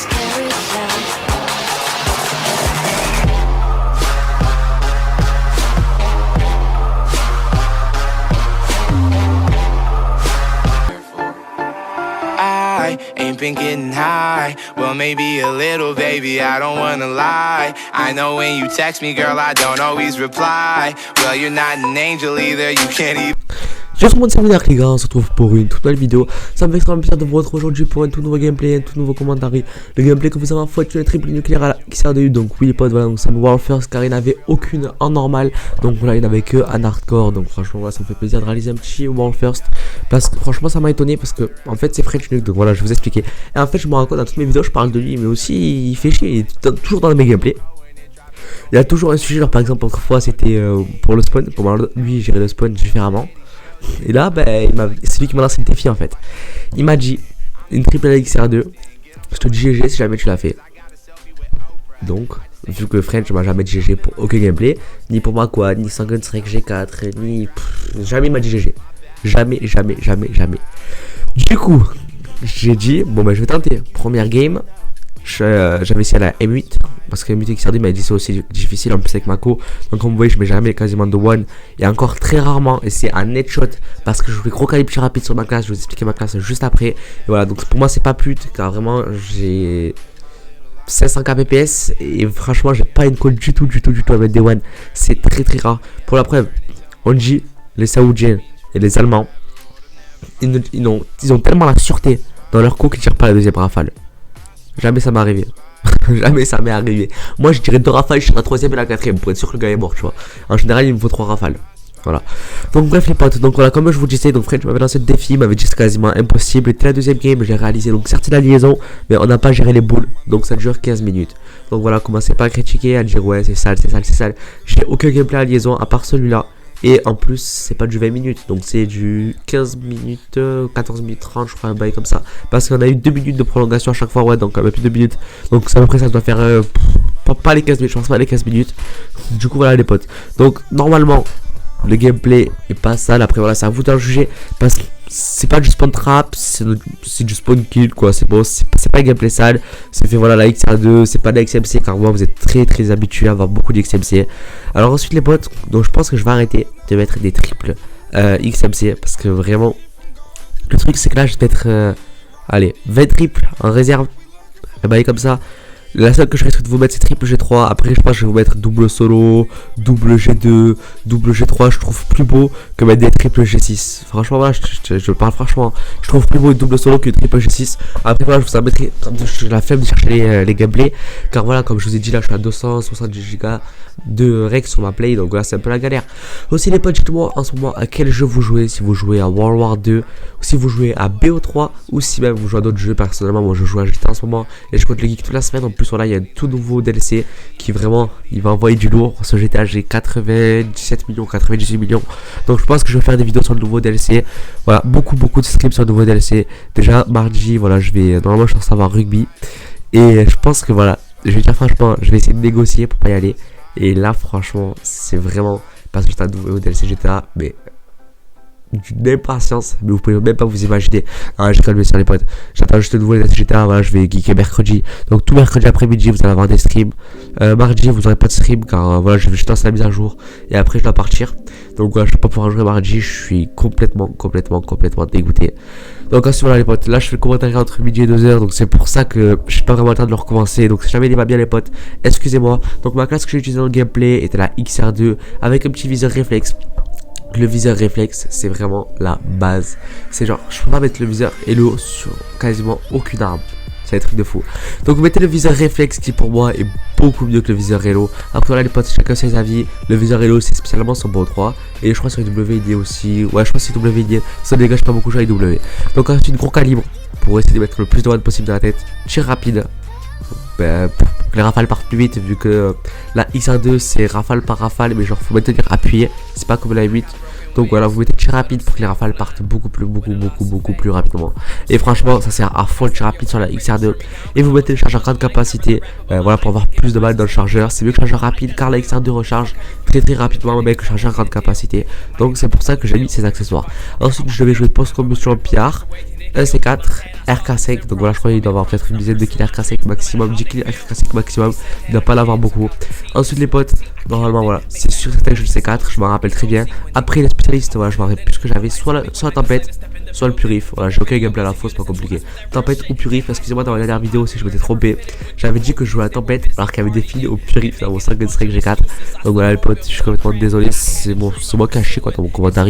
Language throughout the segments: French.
scary town. I ain't been getting high. Well, maybe a little, baby, I don't wanna lie. I know when you text me, girl, I don't always reply. Well, you're not an angel either, you can't even. Yo tout le monde, c'est Ménard les gars, on se retrouve pour une toute nouvelle vidéo. Ça me fait extrêmement plaisir de vous retrouver aujourd'hui pour un tout nouveau gameplay, un tout nouveau commentaire. Le gameplay que vous savez, faut tuer un triple nucléaire à la XR2. Donc oui les potes, voilà, donc c'est un World First car il n'avait aucune en normal. Donc voilà, il n'avait que en hardcore. Donc franchement voilà, ça me fait plaisir de réaliser un petit World First. Parce que franchement ça m'a étonné parce que en fait c'est French Nuke. Donc voilà, je vais vous expliquer. Et en fait je me rends compte dans toutes mes vidéos je parle de lui, mais aussi il fait chier, il est toujours dans mes gameplays. Il y a toujours un sujet, genre par exemple autrefois c'était pour le spawn, comment lui gérer le spawn différemment. Et là, ben, c'est lui qui m'a lancé le défi en fait. Il m'a dit une triple XR2. Je te dis GG si jamais tu l'as fait. Donc, vu que French m'a jamais dit GG pour aucun gameplay, ni pour moi quoi, ni Sangun Strike G4, ni. Jamais il m'a dit GG. Jamais. Du coup, j'ai dit, bon ben je vais tenter. Première game, j'avais essayé la M8. Parce que M8 XR2 m'a dit c'est aussi difficile en plus avec Mako. Donc comme vous voyez je mets jamais quasiment de one. Et encore très rarement. Et c'est un headshot. Parce que je fais gros calibre rapide sur ma classe. Je vais vous expliquer ma classe juste après. Et voilà, donc pour moi c'est pas pute. Car vraiment j'ai 500 kbps. Et franchement j'ai pas une call du tout avec des one. C'est très rare. Pour la preuve, on dit les Saoudiens et les Allemands. Ils ont tellement la sûreté dans leur coup qu'ils tirent pas la deuxième rafale. Jamais ça m'est arrivé. Jamais ça m'est arrivé. Moi je dirais 2 rafales, je tire la 3ème et la 4ème pour être sûr que le gars est mort, tu vois. En général il me faut 3 rafales. Voilà. Donc bref les potes, donc voilà, comme je vous disais, donc French m'avait lancé le défi, m'avait dit c'est quasiment impossible. C'était la deuxième game, j'ai réalisé donc certes la liaison, mais on n'a pas géré les boules, donc ça dure 15 minutes. Donc voilà, commencez pas à critiquer, à dire ouais c'est sale. J'ai aucun gameplay à liaison à part celui-là. Et en plus c'est pas du 20 minutes, donc c'est du 15 minutes, 14 minutes 30 je crois, un bail comme ça. Parce qu'on a eu 2 minutes de prolongation à chaque fois, ouais, donc même plus de 2 minutes. Donc ça à peu près ça doit faire pas les 15 minutes, je pense pas les 15 minutes. Du coup voilà les potes. Donc normalement le gameplay est pas sale, après voilà c'est à vous d'en juger. Parce que c'est pas du spawn trap, c'est du spawn kill quoi, c'est bon, c'est pas un gameplay sale. C'est fait voilà la XR2, c'est pas de la XMC car moi vous êtes très habitué à avoir beaucoup d'XMC. Alors ensuite les potes, donc je pense que je vais arrêter de mettre des triples XMC parce que vraiment le truc c'est que là je vais mettre allez 20 triples en réserve, et bah comme ça. La seule que je risque de vous mettre c'est triple G3. Après je pense que je vais vous mettre double solo, double G2, double G3. Je trouve plus beau que mettre des triple G6. Franchement voilà, je parle franchement. Je trouve plus beau une double solo que triple G6. Après voilà, je vous en mettrai comme j'ai la flemme de chercher les gameplays. Car voilà, comme je vous ai dit là je suis à 270 Go de rec sur ma play. Donc voilà c'est un peu la galère. Aussi les potes, dites-moi en ce moment à quel jeu vous jouez. Si vous jouez à World War 2, ou si vous jouez à BO3, ou si même vous jouez à d'autres jeux. Personnellement moi je joue à GTA en ce moment. Et je compte le geek toute la semaine. En plus voilà, il y a un tout nouveau DLC qui vraiment il va envoyer du lourd. Ce GTA j'ai 97 millions, 98 millions. Donc je pense que je vais faire des vidéos sur le nouveau DLC. Voilà, beaucoup de streams sur le nouveau DLC. Déjà mardi, voilà, je vais normalement je vais savoir rugby. Et je pense que voilà, je vais dire franchement, je vais essayer de négocier pour pas y aller. Et là franchement, c'est vraiment parce que c'est un nouveau DLC GTA, mais d'une impatience, mais vous pouvez même pas vous imaginer. Ah, j'ai calmé sur les potes. J'attends juste le nouveau GTA. Voilà, je vais geeker mercredi. Donc, tout mercredi après-midi, vous allez avoir des streams. Mardi, vous aurez pas de stream car voilà, je vais juste lancer la mise à jour et après, je dois partir. Donc, voilà, je vais pas pouvoir jouer mardi. Je suis complètement dégoûté. Donc, ensuite, voilà, les potes. Là, je fais le commentaire entre midi et 2h. Donc, c'est pour ça que je suis pas vraiment en train de le recommencer. Donc, si jamais il va bien, les potes, excusez-moi. Donc, ma classe que j'ai utilisée dans le gameplay était la XR2 avec un petit viseur réflexe. Le viseur réflexe c'est vraiment la base. C'est genre je peux pas mettre le viseur Hello sur quasiment aucune arme. C'est un truc de fou. Donc vous mettez le viseur réflexe qui pour moi est beaucoup mieux que le viseur Hello. Après voilà les potes, chacun ses avis. Le viseur Hello c'est spécialement sur BO3. Et je crois sur WID aussi. Ouais je crois que c'est WID. Ça dégage pas beaucoup sur IW. Donc ensuite gros calibre pour essayer de mettre le plus de one possible dans la tête. Tir rapide. Pour que les rafales partent plus vite vu que la XR2 c'est rafale par rafale, mais genre faut maintenir appuyé, c'est pas comme la 8. Donc voilà, vous mettez tir rapide pour que les rafales partent beaucoup plus rapidement. Et franchement, ça sert à fond le tir rapide sur la XR2. Et vous mettez le chargeur grande capacité, voilà, pour avoir plus de balles dans le chargeur. C'est mieux que le chargeur rapide car la XR2 recharge très rapidement avec le chargeur grande capacité. Donc c'est pour ça que j'ai mis ces accessoires. Ensuite, je vais jouer post-combustion PR. C4, RK5, donc voilà, je crois qu'il doit avoir peut-être une dizaine de kills RK5 maximum, 10 kills RK5 maximum, il ne doit pas l'avoir beaucoup. Ensuite les potes, normalement voilà, c'est sûr que je le C4, je m'en rappelle très bien. Après les spécialistes, voilà, je m'en rappelle plus que j'avais soit la tempête, soit le purif. Voilà, j'ai aucun gameplay à la fausse, pas compliqué. Tempête ou purif, excusez-moi dans la dernière vidéo si je m'étais trompé. J'avais dit que je jouais à la tempête alors qu'il y avait des filles au purif dans mon 5 strike G4. Donc voilà les potes, je suis complètement désolé, c'est moi caché quoi dans mon commentaire.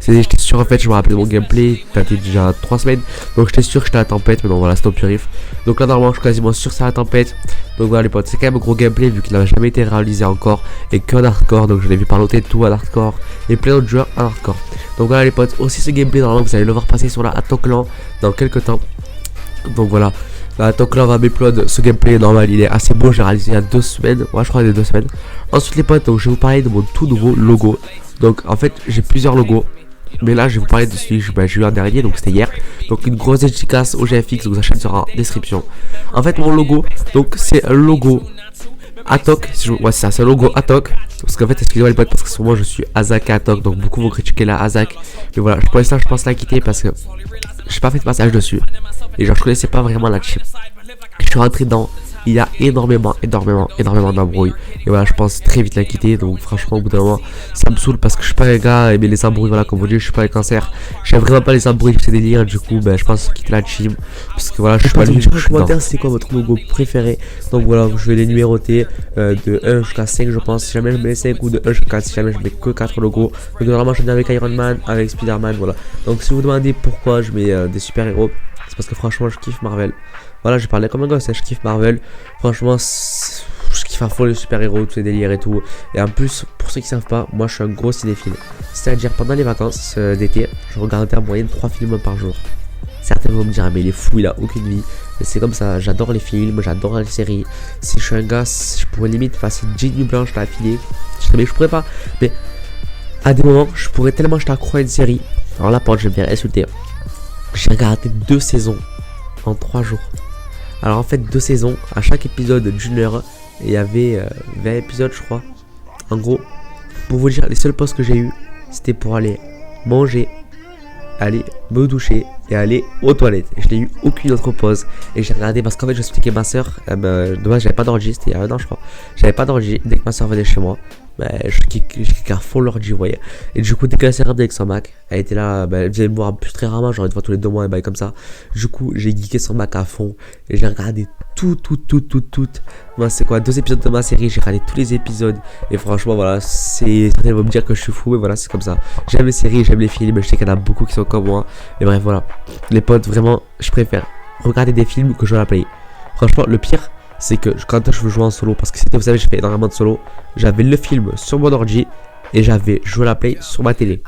J'étais sûr en fait, je me rappelais de mon gameplay, daté déjà 3 semaines. Donc j'étais sûr que j'étais à la tempête, mais non voilà, c'est au purif. Donc là normalement je suis quasiment sûr que c'est à la tempête. Donc voilà les potes, c'est quand même un gros gameplay vu qu'il n'avait jamais été réalisé encore et qu'en hardcore. Donc je l'ai vu par l'OT tout en hardcore et plein d'autres joueurs en hardcore. Donc voilà les potes, aussi ce gameplay normalement vous allez le voir passer sur la Atoclan dans quelques temps. Donc voilà, la Atoclan va m'upload ce gameplay normal, il est assez beau, j'ai réalisé il y a 2 semaines, ouais je crois il y a 2 semaines. Ensuite les potes, donc je vais vous parler de mon tout nouveau logo. Donc en fait j'ai plusieurs logos. Mais là je vais vous parler de celui que j'ai eu un dernier, donc c'était hier. Donc une grosse dédicace au GFX, donc sa chaîne sera en description. En fait mon logo, donc c'est un logo Atok, ouais c'est ça, c'est un logo Atok. Parce qu'en fait excusez-moi les potes, parce que souvent je suis Azak et Atok, donc beaucoup vont critiquer la Azak. Mais voilà, pour l'instant je pense la quitter parce que j'ai pas fait de passage dessus. Et genre je connaissais pas vraiment la chip. Je suis rentré dedans, il y a énormément d'embrouilles. Et voilà, je pense très vite la quitter. Donc franchement au bout d'un moment ça me saoule parce que je suis pas un gars aimer les embrouilles. Voilà, comme vous dites, je suis pas un cancer. J'aime vraiment pas les embrouilles, c'est délire. Du coup ben je pense quitter la team. Parce que voilà, je suis pas lui. Commentaire c'est quoi votre logo préféré. Donc voilà, je vais les numéroter de 1 jusqu'à 5 je pense. Si jamais je mets 5 ou de 1 jusqu'à 4, si jamais je mets que 4 logos. Donc normalement je viens avec Iron Man, avec Spider-Man. Voilà. Donc si vous demandez pourquoi je mets des super héros, c'est parce que franchement je kiffe Marvel. Voilà, je parlais comme un gosse, je kiffe Marvel. Franchement, je kiffe à fond les super-héros, tous ces délires et tout. Et en plus, pour ceux qui savent pas, moi je suis un gros cinéphile. C'est-à-dire, pendant les vacances d'été, je regardais en moyenne 3 films par jour. Certains vont me dire, ah, mais il est fou, il a aucune vie. Mais c'est comme ça, j'adore les films, j'adore les séries. Si je suis un gars, je pourrais limite passer 10 nuits blanches à la filer. Je pourrais pas. Mais à des moments, je pourrais tellement jeter accro à une série. Alors là, je vais me faire insulter. J'ai regardé 2 saisons en 3 jours. Alors en fait 2 saisons, à chaque épisode d'une heure, et il y avait 20 épisodes je crois. En gros, pour vous dire, les seuls postes que j'ai eu, c'était pour aller manger, aller me doucher et aller aux toilettes. Et je n'ai eu aucune autre pause. Et j'ai regardé parce qu'en fait je expliquais ma soeur, dommage j'avais pas d'ordi, c'était il y a un an je crois. J'avais pas d'ordi, dès que ma soeur venait chez moi, je kick à fond l'ordi, vous voyez. Et du coup dès qu'elle s'est rendue avec son Mac, elle était là, elle faisait me voir plus très rarement, genre une fois tous les 2 mois et bail comme ça. Du coup j'ai geeké son Mac à fond et j'ai regardé tout. Moi c'est quoi, 2 épisodes de ma série, j'ai regardé tous les épisodes. Et franchement voilà, certains vont me dire que je suis fou, mais voilà c'est comme ça. J'aime les séries, j'aime les films, je sais qu'il y en a beaucoup qui sont comme moi. Et bref voilà, les potes vraiment je préfère regarder des films que jouer à la play. Franchement le pire c'est que quand je veux jouer en solo, parce que vous savez j'ai fait énormément de solo, j'avais le film sur mon ordi et j'avais joué à la play sur ma télé.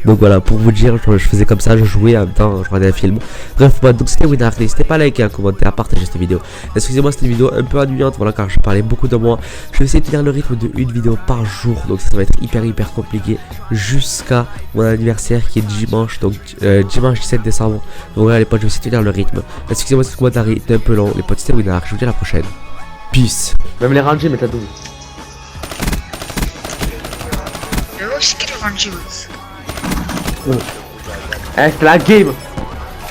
Donc voilà, pour vous dire, je faisais comme ça, je jouais en même temps, je regardais un film. Bref, voilà, donc c'était Winark, n'hésitez pas à liker, à commenter, à partager cette vidéo. Excusez-moi, c'était une vidéo un peu ennuyante, voilà, car je parlais beaucoup de moi. Je vais essayer de tenir le rythme de une vidéo par jour, donc ça va être hyper compliqué jusqu'à mon anniversaire qui est dimanche, donc dimanche 17 décembre. Donc voilà les potes, je vais essayer de tenir le rythme. Excusez-moi si ce commentaire est un peu long, les potes, c'était Winark, je vous dis à la prochaine. Peace. Même les rangers mettent la double. Oh. Eh, c'était la game.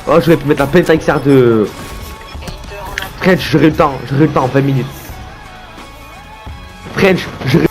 Oh, je vais mettre la Penta XR de French, j'aurai le temps en 20 minutes. French, j'aurai